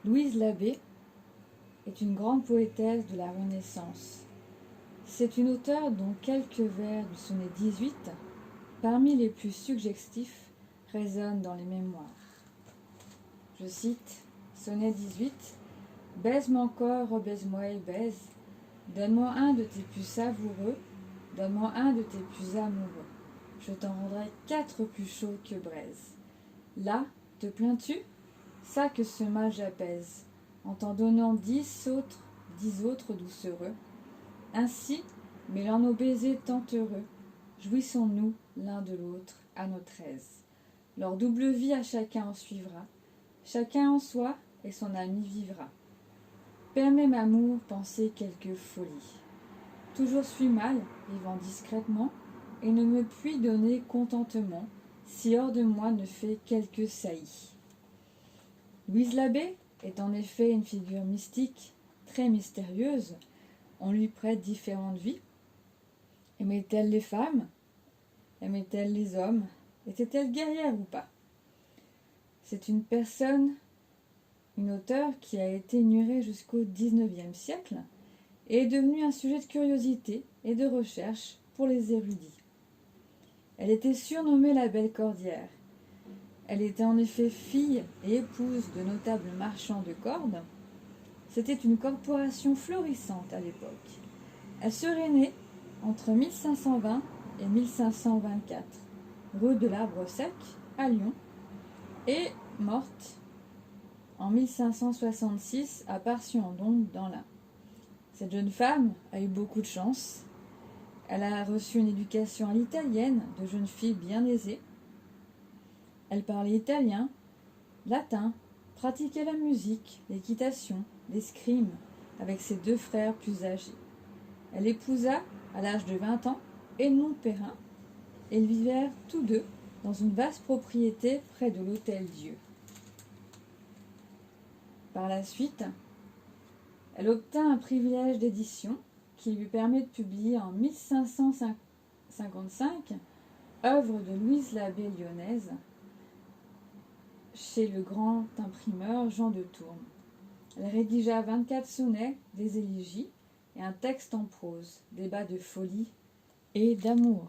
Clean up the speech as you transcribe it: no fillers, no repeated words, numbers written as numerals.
Louise Labbé est une grande poétesse de la Renaissance. C'est une auteure dont quelques vers du sonnet 18, parmi les plus suggestifs, résonnent dans les mémoires. Je cite, sonnet 18, « Baise-moi encore, rebaise-moi et baise, donne-moi un de tes plus savoureux, donne-moi un de tes plus amoureux. Je t'en rendrai 4 plus chauds que braise. Là, te plains-tu? Ça que ce mal j'apaise, en t'en donnant 10 autres doucereux. Ainsi, mêlant nos baisers tant heureux, jouissons-nous l'un de l'autre à notre aise. Leur double vie à chacun en suivra, chacun en soi et son ami vivra. Permets m'amour penser quelque folie. Toujours suis mal, vivant discrètement, et ne me puis donner contentement, si hors de moi ne fait quelque saillie. Louise Labbé est en effet une figure mystique, très mystérieuse. On lui prête différentes vies. Aimait-elle les femmes? Aimait-elle les hommes? Était-elle guerrière ou pas? C'est une personne, une auteure qui a été ignorée jusqu'au XIXe siècle et est devenue un sujet de curiosité et de recherche pour les érudits. Elle était surnommée la Belle Cordière. Elle était en effet fille et épouse de notables marchands de cordes. C'était une corporation florissante à l'époque. Elle serait née entre 1520 et 1524, rue de l'Arbre Sec, à Lyon, et morte en 1566 à Parcy-en-Dombes, dans l'Ain. Cette jeune femme a eu beaucoup de chance. Elle a reçu une éducation à l'italienne de jeune fille bien aisée. Elle parlait italien, latin, pratiquait la musique, l'équitation, l'escrime avec ses 2 frères plus âgés. Elle épousa, à l'âge de 20 ans, Edmond Perrin, et ils vivèrent tous deux dans une vaste propriété près de l'Hôtel-Dieu. Par la suite, elle obtint un privilège d'édition qui lui permet de publier en 1555 œuvres de Louise Labbé lyonnaise chez le grand imprimeur Jean de Tourne. Elle rédigea 24 sonnets, des élégies et un texte en prose, débat de folie et d'amour.